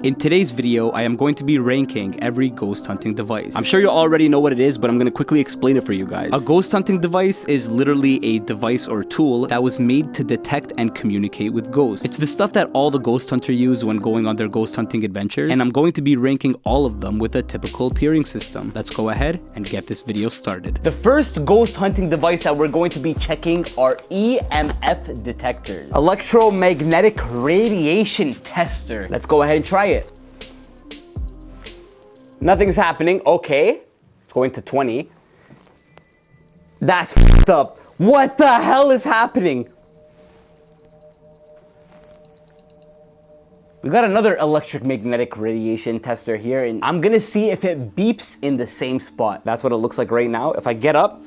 In today's video, I am going to be ranking every ghost hunting device. I'm sure you already know what it is, but I'm going to quickly explain it for you guys. A ghost hunting device is literally a device or tool that was made to detect and communicate with ghosts. It's the stuff that all the ghost hunters use when going on their ghost hunting adventures, and I'm going to be ranking all of them with a typical tiering system. Let's go ahead and get this video started. The first ghost hunting device that we're going to be checking are EMF detectors. Electromagnetic radiation tester. Let's go ahead and try it. Nothing's happening. Okay. It's going to 20. That's f***ed up. What the hell is happening? We got another electromagnetic radiation tester here, and I'm gonna see if it beeps in the same spot. That's what it looks like right now. If I get up,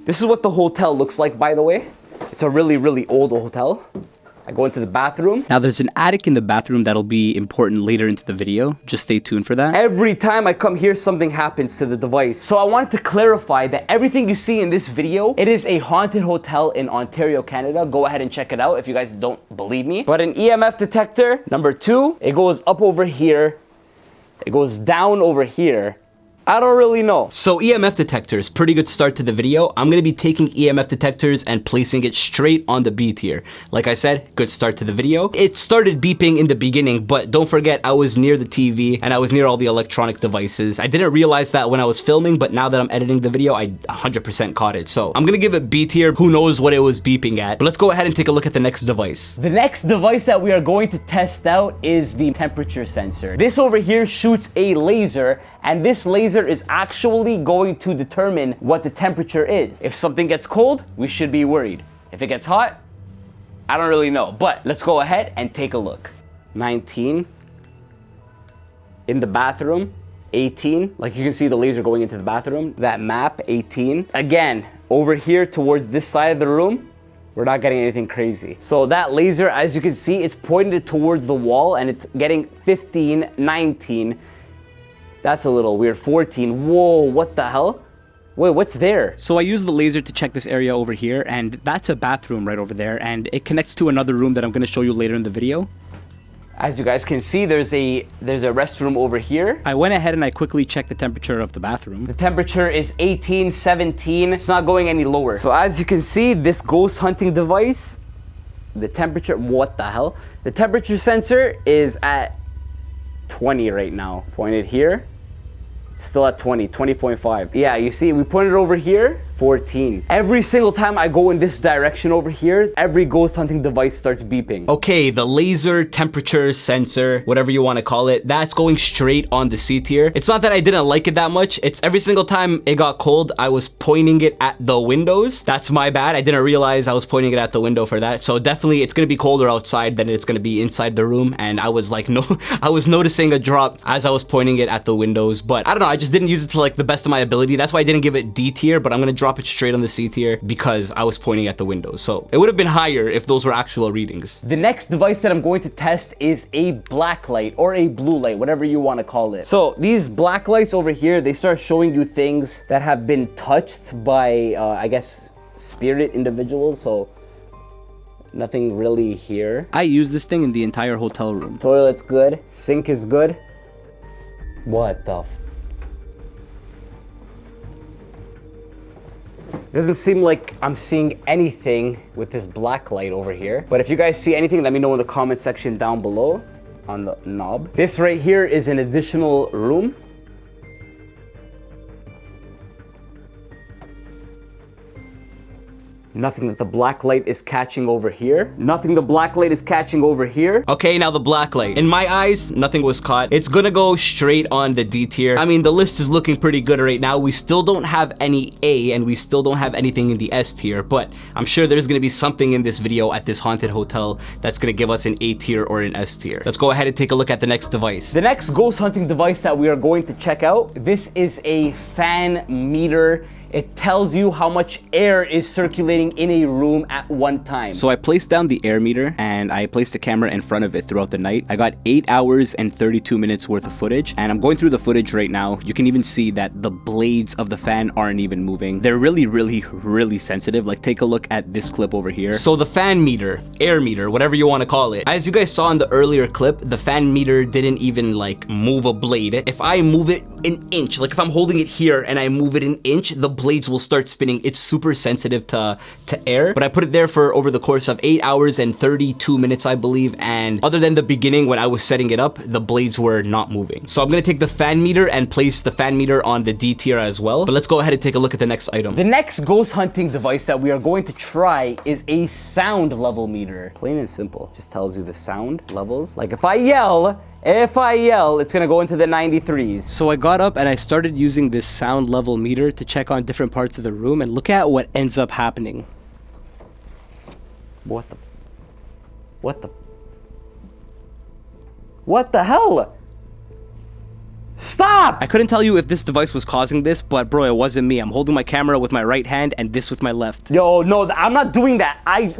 this is what the hotel looks like, by the way. It's a really, really old hotel. I go into the bathroom. Now there's an attic in the bathroom that'll be important later into the video. Just stay tuned for that. Every time I come here, something happens to the device. So I wanted to clarify that everything you see in this video, it is a haunted hotel in Ontario, Canada. Go ahead and check it out if you guys don't believe me. But an EMF detector, number 2, it goes up over here. It goes down over here. I don't really know. So EMF detectors, pretty good start to the video. I'm gonna be taking EMF detectors and placing it straight on the B tier. Like I said, good start to the video. It started beeping in the beginning, but don't forget I was near the TV and I was near all the electronic devices. I didn't realize that when I was filming, but now that I'm editing the video, I 100% caught it. So I'm gonna give it B tier. Who knows what it was beeping at? But let's go ahead and take a look at the next device. The next device that we are going to test out is the temperature sensor. This over here shoots a laser, and this laser is actually going to determine what the temperature is. If something gets cold, we should be worried. If it gets hot, I don't really know. But let's go ahead and take a look. 19. In the bathroom, 18. Like you can see the laser going into the bathroom. That map, 18. Again, over here towards this side of the room, we're not getting anything crazy. So that laser, as you can see, it's pointed towards the wall and it's getting 15, 19. That's a little weird. 14. Whoa, what the hell? Wait, what's there? So I use the laser to check this area over here, and that's a bathroom right over there, and it connects to another room that I'm gonna show you later in the video. As you guys can see, there's a restroom over here. I went ahead and I quickly checked the temperature of the bathroom. The temperature is 18, 17. It's not going any lower. So as you can see, this ghost hunting device, the temperature, what the hell? The temperature sensor is at 20 right now. Pointed here. Still at 20, 20.5. Yeah, you see, we pointed over here, 14. Every single time I go in this direction over here, every ghost hunting device starts beeping. Okay, the laser temperature sensor, whatever you want to call it, that's going straight on the C tier. It's not that I didn't like it that much. It's every single time it got cold, I was pointing it at the windows. That's my bad. I didn't realize I was pointing it at the window for that. So definitely it's going to be colder outside than it's going to be inside the room. And I was like, no, I was noticing a drop as I was pointing it at the windows. But I don't know, I just didn't use it to like the best of my ability. That's why I didn't give it D tier, but I'm gonna drop it straight on the C tier because I was pointing at the windows. So it would have been higher if those were actual readings. The next device that I'm going to test is a black light or a blue light, whatever you want to call it. So these black lights over here, they start showing you things that have been touched by, I guess, spirit individuals. So nothing really here. I use this thing in the entire hotel room. Toilet's good. Sink is good. What the Doesn't seem like I'm seeing anything with this black light over here. But if you guys see anything, let me know in the comment section down below on the knob. This right here is an additional room. Nothing that the black light is catching over here. Nothing the black light is catching over here. Okay, now the black light. In my eyes, nothing was caught. It's gonna go straight on the D tier. I mean, the list is looking pretty good right now. We still don't have any A, and we still don't have anything in the S tier, but I'm sure there's gonna be something in this video at this haunted hotel that's gonna give us an A tier or an S tier. Let's go ahead and take a look at the next device. The next ghost hunting device that we are going to check out, this is a fan meter. It tells you how much air is circulating in a room at one time. So I placed down the air meter and I placed a camera in front of it throughout the night. I got 8 hours and 32 minutes worth of footage, and I'm going through the footage right now. You can even see that the blades of the fan aren't even moving. They're really sensitive. Like, take a look at this clip over here. So the fan meter, air meter, whatever you want to call it, as you guys saw in the earlier clip, the fan meter didn't even like move a blade. If I move it an inch, like if I'm holding it here and I move it an inch, the blades will start spinning. It's super sensitive to air, but I put it there for over the course of 8 hours and 32 minutes, I believe, and other than the beginning when I was setting it up, the blades were not moving. So I'm gonna take the fan meter and place the fan meter on the D tier as well, but let's go ahead and take a look at the next item. The next ghost hunting device that we are going to try is a sound level meter. Plain and simple, just tells you the sound levels. Like if I yell, it's gonna go into the 93s. So I got up and I started using this sound level meter to check on different parts of the room, and look at what ends up happening. What the hell? Stop! I couldn't tell you if this device was causing this, but bro, it wasn't me. I'm holding my camera with my right hand and this with my left. Yo, no, I'm not doing that. I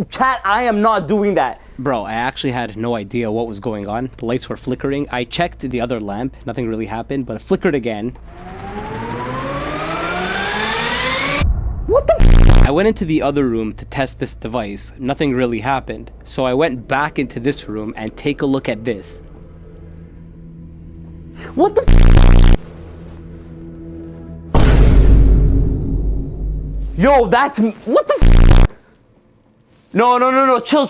am not doing that. Bro, I actually had no idea what was going on. The lights were flickering. I checked the other lamp. Nothing really happened, but it flickered again. What the f? I went into the other room to test this device. Nothing really happened. So I went back into this room and take a look at this. What the f? Yo, that's... What the f? No, chill.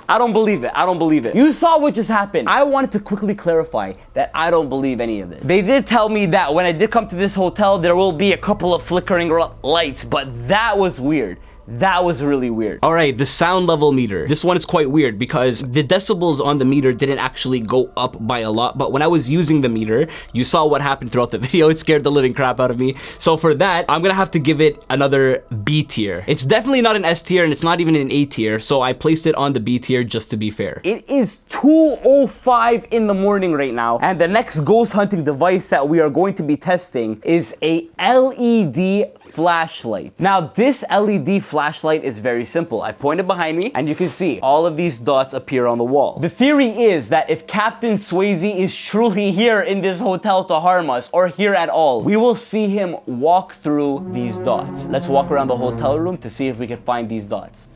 I don't believe it. You saw what just happened. I wanted to quickly clarify that I don't believe any of this. They did tell me that when I did come to this hotel, there will be a couple of flickering lights, but that was weird. That was really weird. All right, the sound level meter. This one is quite weird because the decibels on the meter didn't actually go up by a lot, but when I was using the meter, you saw what happened throughout the video. It scared the living crap out of me. So for that, I'm gonna have to give it another B tier. It's definitely not an S tier and it's not even an A tier, so I placed it on the B tier just to be fair. It is 2:05 in the morning right now, and the next ghost hunting device that we are going to be testing is a LED flashlight. Now, this LED flashlight is very simple. I point it behind me and you can see all of these dots appear on the wall. The theory is that if Captain Swayze is truly here in this hotel to harm us, or here at all, we will see him walk through these dots. Let's walk around the hotel room to see if we can find these dots.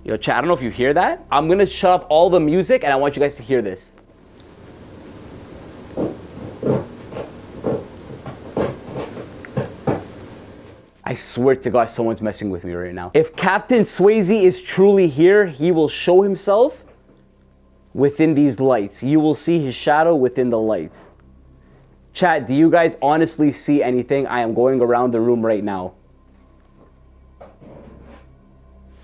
Yo, chat, I don't know if you hear that. I'm gonna shut off all the music and I want you guys to hear this. I swear to God, someone's messing with me right now. If Captain Swayze is truly here, he will show himself within these lights. You will see his shadow within the lights. Chat, do you guys honestly see anything? I am going around the room right now.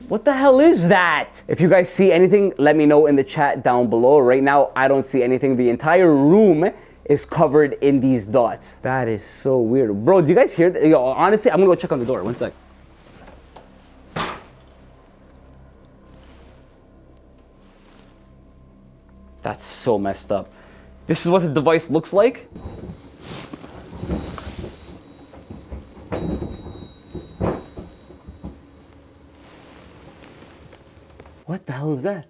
What the hell is that? If you guys see anything, let me know in the chat down below. Right now, I don't see anything. The entire room is covered in these dots. That is so weird. Bro, do you guys hear that? Yo, honestly, I'm gonna go check on the door. One sec. That's so messed up. This is what the device looks like. What the hell is that?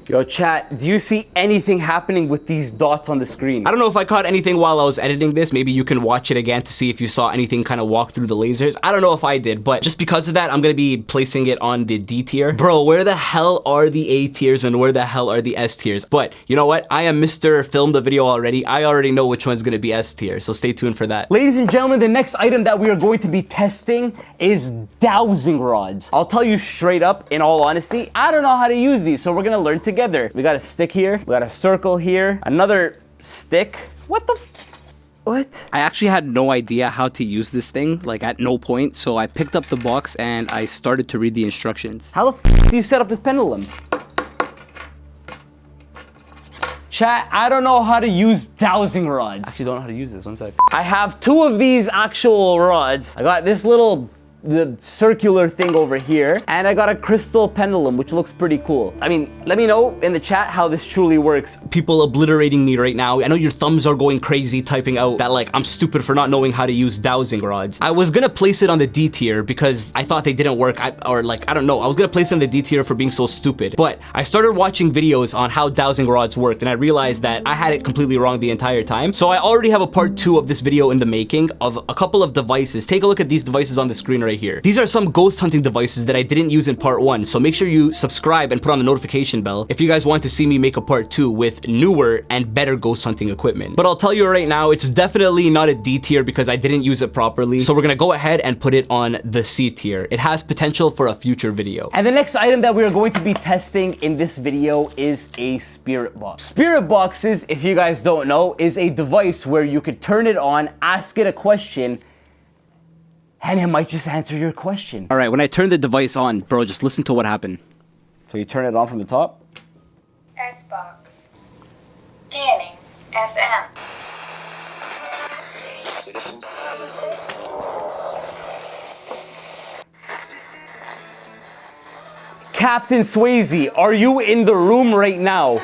Yo, chat, do you see anything happening with these dots on the screen? I don't know if I caught anything while I was editing this. Maybe you can watch it again to see if you saw anything kind of walk through the lasers. I don't know if I did, but just because of that, I'm gonna be placing it on the D tier. Bro, where the hell are the A tiers and where the hell are the S tiers? But you know what? I am Mr. Film the video already. I already know which one's gonna be S tier, so stay tuned for that. Ladies and gentlemen, the next item that we are going to be testing is dowsing rods. I'll tell you straight up, in all honesty, I don't know how to use these, so we're gonna learn together. We got a stick here, we got a circle here, another stick. What the what? I actually had no idea how to use this thing, like at no point, so I picked up the box and I started to read the instructions. How the do you set up this pendulum? Chat, I don't know how to use dowsing rods. Actually don't know how to use this, one sec. I have two of these actual rods. I got this little the circular thing over here, and I got a crystal pendulum, which looks pretty cool. I mean, let me know in the chat how this truly works. People obliterating me right now. I know your thumbs are going crazy typing out that like I'm stupid for not knowing how to use dowsing rods. I was gonna place it on the D tier because I thought they didn't work, I don't know. I was gonna place it on the D tier for being so stupid, but I started watching videos on how dowsing rods worked, and I realized that I had it completely wrong the entire time. So I already have a part 2 of this video in the making of a couple of devices. Take a look at these devices on the screen right here. These are some ghost hunting devices that I didn't use in part 1, so make sure you subscribe and put on the notification bell if you guys want to see me make a part 2 with newer and better ghost hunting equipment. But I'll tell you right now, it's definitely not a D tier because I didn't use it properly, so we're gonna go ahead and put it on the C tier. It has potential for a future video. And the next item that we're going to be testing in this video is a spirit box. Spirit boxes, if you guys don't know, is a device where you could turn it on, ask it a question, and it might just answer your question. All right, when I turn the device on, bro, just listen to what happened. So you turn it on from the top. Xbox. Scanning. FM. Captain Swayze, are you in the room right now?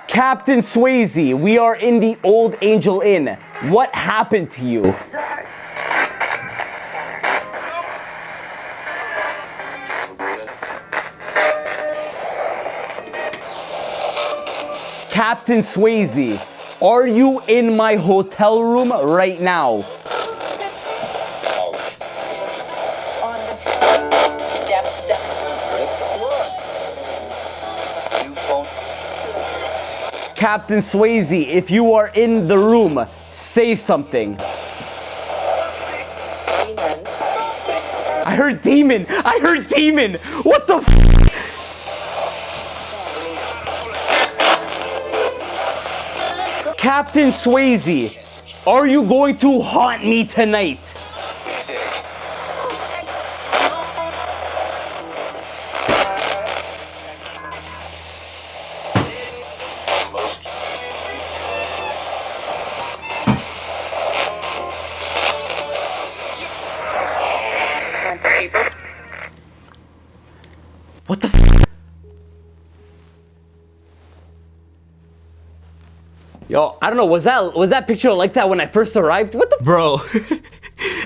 Captain Swayze, we are in the Old Angel Inn. What happened to you? Sorry. Captain Swayze, are you in my hotel room right now? Captain Swayze, if you are in the room, say something. I heard demon! I heard demon! What the f? Captain Swayze, are you going to haunt me tonight? What the f? Yo, I don't know, was that picture like that when I first arrived? What the f? Bro.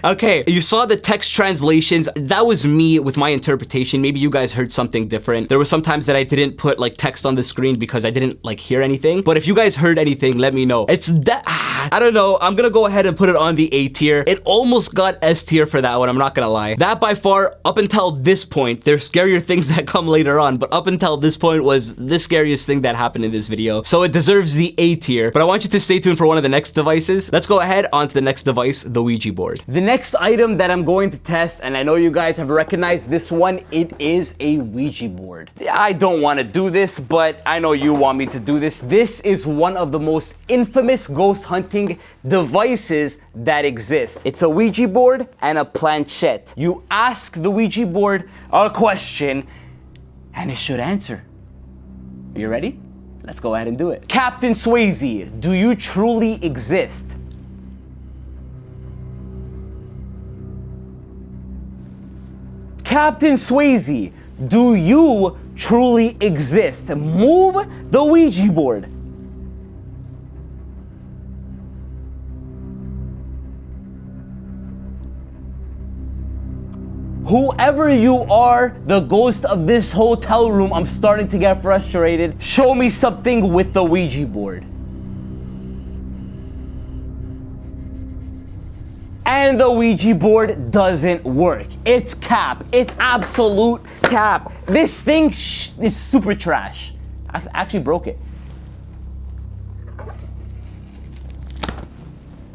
Okay, you saw the text translations. That was me with my interpretation. Maybe you guys heard something different. There were some times that I didn't put like text on the screen because I didn't like hear anything. But if you guys heard anything, let me know. It's that, I don't know. I'm gonna go ahead and put it on the A tier. It almost got S tier for that one, I'm not gonna lie. That by far, up until this point, there's scarier things that come later on, but up until this point was the scariest thing that happened in this video. So it deserves the A tier, but I want you to stay tuned for one of the next devices. Let's go ahead on to the next device, the Ouija board. The next item that I'm going to test, and I know you guys have recognized this one, it is a Ouija board. I don't want to do this, but I know you want me to do this. This is one of the most infamous ghost hunting devices that exist. It's a Ouija board and a planchette. You ask the Ouija board a question, and it should answer. Are you ready? Let's go ahead and do it. Captain Swayze, do you truly exist? Captain Swayze, do you truly exist? Move the Ouija board. Whoever you are, the ghost of this hotel room, I'm starting to get frustrated. Show me something with the Ouija board. And the Ouija board doesn't work. It's cap. It's absolute cap. This thing is super trash. I actually broke it.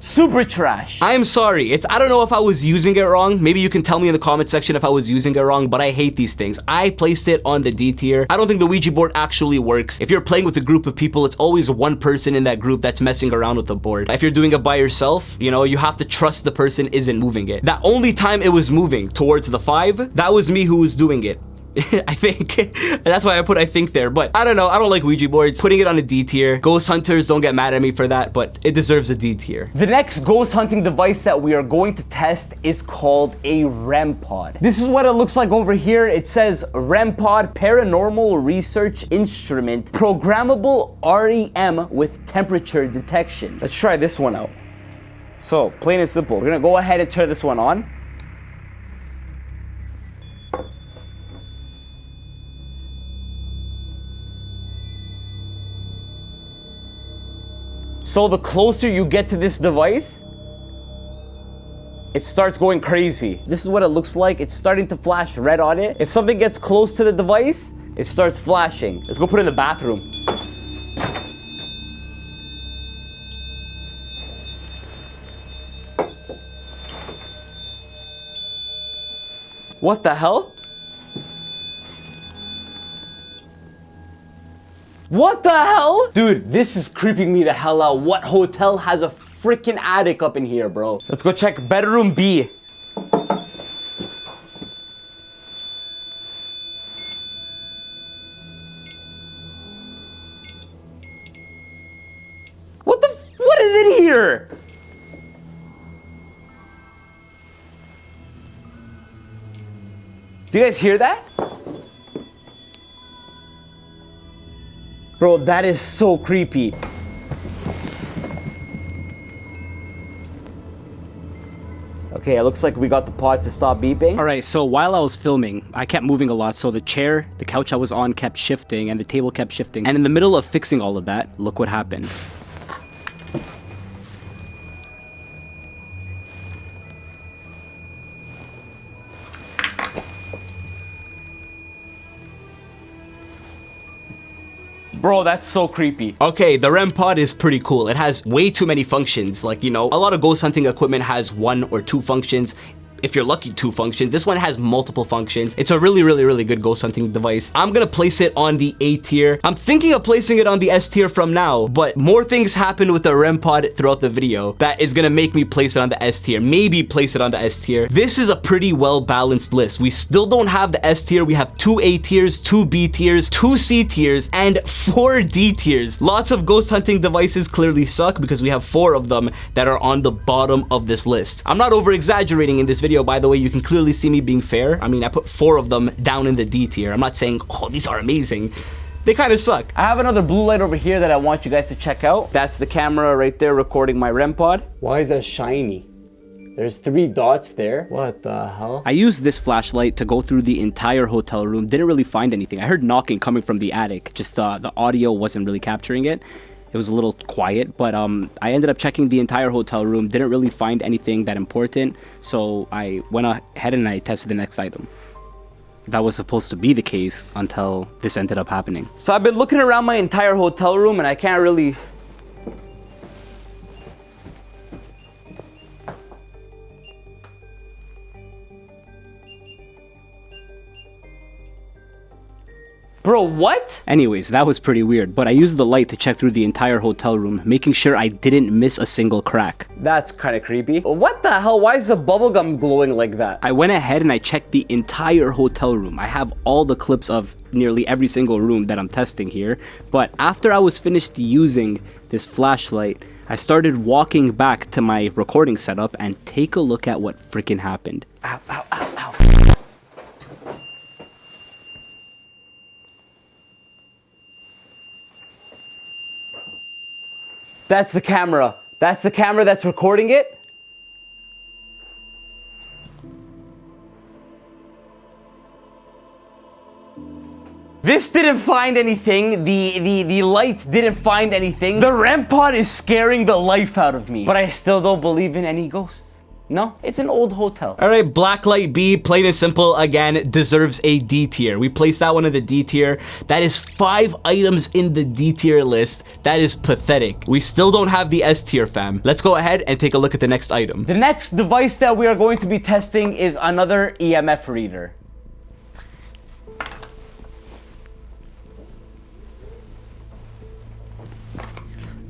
Super trash. I am sorry. I don't know if I was using it wrong. Maybe you can tell me in the comment section if I was using it wrong, but I hate these things. I placed it on the D tier. I don't think the Ouija board actually works. If you're playing with a group of people, it's always one person in that group that's messing around with the board. If you're doing it by yourself, you know, you have to trust the person isn't moving it. That only time it was moving towards the 5, that was me who was doing it. I think. That's why I put I think there. But I don't know. I don't like Ouija boards. Putting it on a D tier. Ghost hunters, don't get mad at me for that, but it deserves a D tier. The next ghost hunting device that we are going to test is called a REM Pod. This is what it looks like over here. It says REM Pod, Paranormal Research Instrument, Programmable REM with Temperature Detection. Let's try this one out. So, plain and simple. We're gonna go ahead and turn this one on. So the closer you get to this device, it starts going crazy. This is what it looks like. It's starting to flash red on it. If something gets close to the device, it starts flashing. Let's go put it in the bathroom. What the hell? What the hell? Dude, this is creeping me the hell out. What hotel has a freaking attic up in here, bro? Let's go check bedroom B. What is in here? Do you guys hear that? Bro, that is so creepy. Okay, it looks like we got the pod to stop beeping. All right, so while I was filming, I kept moving a lot. So the couch I was on kept shifting and the table kept shifting. And in the middle of fixing all of that, look what happened. Bro, that's so creepy. Okay, the REM Pod is pretty cool. It has way too many functions. Like, you know, a lot of ghost hunting equipment has 1 or 2 functions. If you're lucky, 2 functions. This one has multiple functions. It's a really good ghost hunting device. I'm gonna place it on the A tier. I'm thinking of placing it on the S tier from now, but more things happen with the REM Pod throughout the video that is gonna make me place it on the S tier. Maybe place it on the S tier. This is a pretty well-balanced list. We still don't have the S tier. We have 2 A tiers, 2 B tiers, 2 C tiers, and 4 D tiers. Lots of ghost hunting devices clearly suck because we have 4 of them that are on the bottom of this list. I'm not over-exaggerating in this video, by the way. You can clearly see me being fair. I mean, I put 4 of them down in the D tier. I'm not saying, oh, these are amazing. They kind of suck. I have another blue light over here that I want you guys to check out. That's the camera right there recording my REM Pod. Why is that shiny? There's 3 dots there. What the hell? I used this flashlight to go through the entire hotel room. Didn't really find anything. I heard knocking coming from the attic. Just the audio wasn't really capturing it. It was a little quiet, but I ended up checking the entire hotel room. Didn't really find anything that important, so I went ahead and I tested the next item. That was supposed to be the case until this ended up happening. So I've been looking around my entire hotel room and I can't really... Bro, what? Anyways, that was pretty weird, but I used the light to check through the entire hotel room, making sure I didn't miss a single crack. That's kind of creepy. What the hell? Why is the bubblegum glowing like that? I went ahead and I checked the entire hotel room. I have all the clips of nearly every single room that I'm testing here, but after I was finished using this flashlight, I started walking back to my recording setup and take a look at what freaking happened. Ow, ow, ow, ow. That's the camera. That's the camera that's recording it. This didn't find anything. The light didn't find anything. The REM Pod is scaring the life out of me. But I still don't believe in any ghosts. No, it's an old hotel. All right, Blacklight B, plain and simple, again, deserves a D tier. We placed that one in the D tier. That is 5 items in the D tier list. That is pathetic. We still don't have the S tier, fam. Let's go ahead and take a look at the next item. The next device that we are going to be testing is another EMF reader.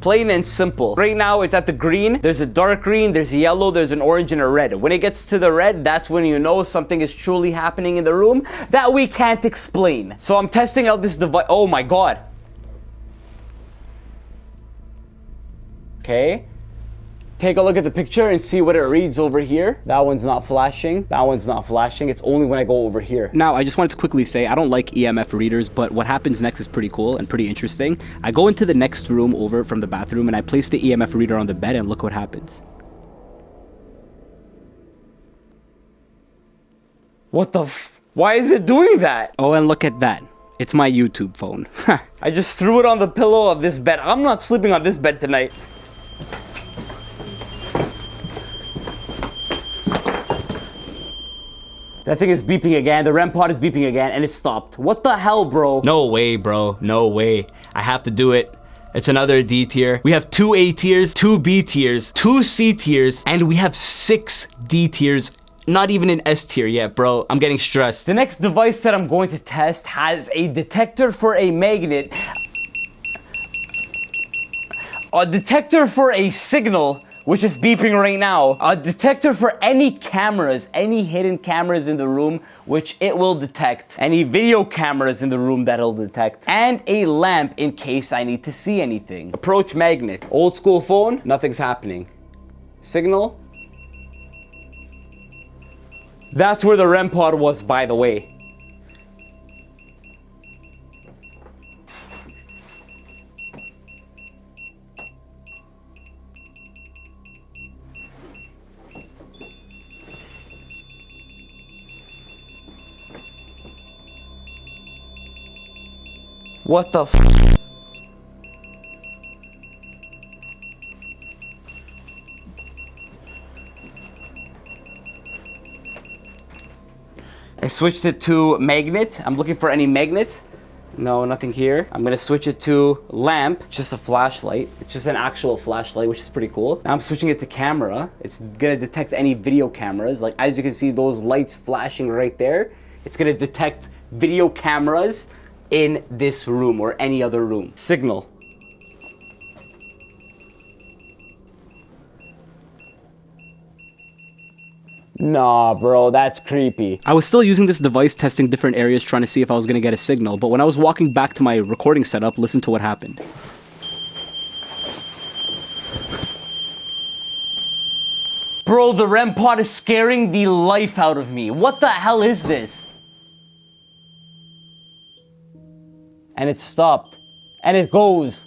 Plain and simple. Right now, it's at the green. There's a dark green, there's a yellow, there's an orange, and a red. When it gets to the red, that's when you know something is truly happening in the room that we can't explain. So I'm testing out this device. Oh my God. Okay. Take a look at the picture and see what it reads over here. That one's not flashing. That one's not flashing. It's only when I go over here. Now, I just wanted to quickly say, I don't like EMF readers, but what happens next is pretty cool and pretty interesting. I go into the next room over from the bathroom and I place the EMF reader on the bed and look what happens. What the Why is it doing that? Oh, and look at that. It's my YouTube phone. I just threw it on the pillow of this bed. I'm not sleeping on this bed tonight. That thing is beeping again. The REM pod is beeping again, and it stopped. What the hell, bro? No way, bro. No way. I have to do it. It's another D tier. We have 2 A tiers, 2 B tiers, 2 C tiers, and we have 6 D tiers. Not even an S tier yet, bro. I'm getting stressed. The next device that I'm going to test has a detector for a magnet, a detector for a signal, which is beeping right now, a detector for any cameras, any hidden cameras in the room, which it will detect, any video cameras in the room that it'll detect, and a lamp in case I need to see anything. Approach magnet. Old school phone, nothing's happening. Signal. That's where the REM pod was, by the way. What the I switched it to magnet. I'm looking for any magnets. No, nothing here. I'm gonna switch it to lamp, just a flashlight. It's just an actual flashlight, which is pretty cool. Now I'm switching it to camera. It's gonna detect any video cameras. Like, as you can see, those lights flashing right there. It's gonna detect video cameras in this room or any other room. Signal. Nah, bro, that's creepy. I was still using this device, testing different areas, trying to see if I was gonna get a signal, but when I was walking back to my recording setup, listen to what happened. Bro, the REM pod is scaring the life out of me. What the hell is this? And it stopped. And it goes.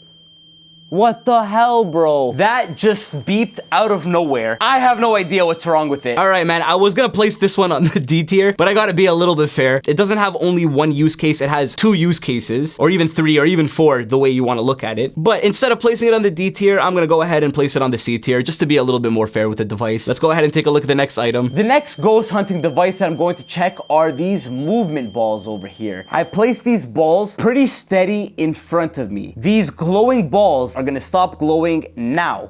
What the hell, bro? That just beeped out of nowhere. I have no idea what's wrong with it. All right, man, I was gonna place this one on the D tier, but I gotta be a little bit fair. It doesn't have only one use case, it has 2 use cases, or even 3, or even 4, the way you wanna look at it. But instead of placing it on the D tier, I'm gonna go ahead and place it on the C tier, just to be a little bit more fair with the device. Let's go ahead and take a look at the next item. The next ghost hunting device that I'm going to check are these movement balls over here. I placed these balls pretty steady in front of me. These glowing balls are gonna stop glowing now.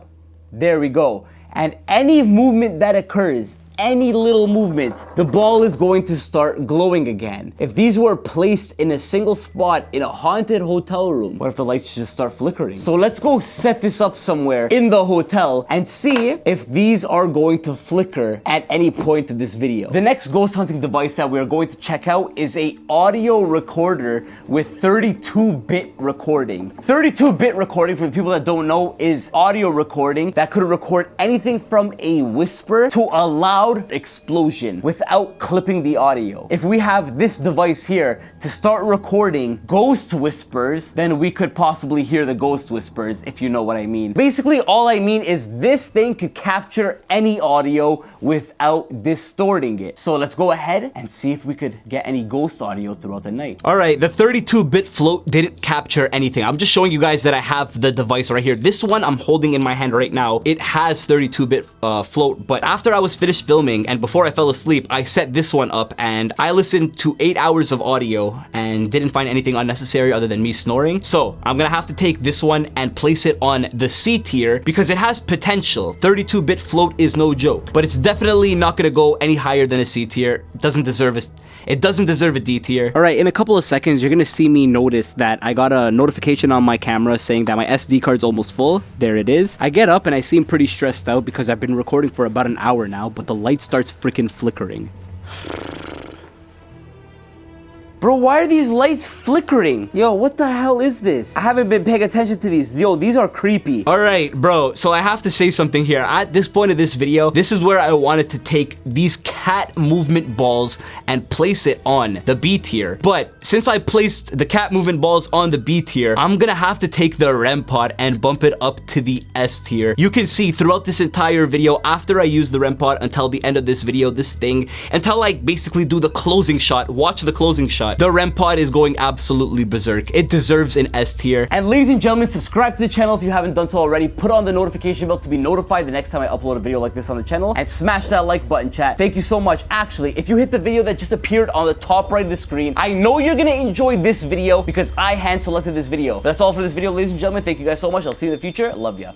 There we go. And any movement that occurs, any little movement, the ball is going to start glowing again. If these were placed in a single spot in a haunted hotel room, what if the lights just start flickering? So let's go set this up somewhere in the hotel and see if these are going to flicker at any point of this video. The next ghost hunting device that we're going to check out is a audio recorder with 32-bit recording. 32-bit recording, for the people that don't know, is audio recording that could record anything from a whisper to a loud explosion without clipping the audio. If we have this device here to start recording ghost whispers, then we could possibly hear the ghost whispers, if you know what I mean. Basically, all I mean is this thing could capture any audio without distorting it. So let's go ahead and see if we could get any ghost audio throughout the night. All right, the 32-bit float didn't capture anything. I'm just showing you guys that I have the device right here. This one I'm holding in my hand right now. It has 32-bit float, but after I was finished filming and before I fell asleep, I set this one up and I listened to 8 hours of audio and didn't find anything unnecessary other than me snoring. So I'm gonna have to take this one and place it on the C tier because it has potential. 32-bit float is no joke, but it's definitely not gonna go any higher than a C tier. It doesn't deserve It doesn't deserve a D tier. All right, in a couple of seconds, you're gonna see me notice that I got a notification on my camera saying that my SD card's almost full. There it is. I get up and I seem pretty stressed out because I've been recording for about an hour now, but the light starts freaking flickering. Bro, why are these lights flickering? Yo, what the hell is this? I haven't been paying attention to these. Yo, these are creepy. All right, bro. So I have to say something here. At this point of this video, this is where I wanted to take these cat movement balls and place it on the B tier. But since I placed the cat movement balls on the B tier, I'm gonna have to take the REM Pod and bump it up to the S tier. You can see throughout this entire video, after I use the REM Pod until the end of this video, until I basically do the closing shot, watch the closing shot, the REM Pod is going absolutely berserk. It deserves an S tier. And ladies and gentlemen, subscribe to the channel if you haven't done so already. Put on the notification bell to be notified the next time I upload a video like this on the channel. And smash that like button, chat. Thank you so much. Actually, if you hit the video that just appeared on the top right of the screen, I know you're gonna enjoy this video because I hand selected this video. But that's all for this video, ladies and gentlemen. Thank you guys so much. I'll see you in the future. Love ya.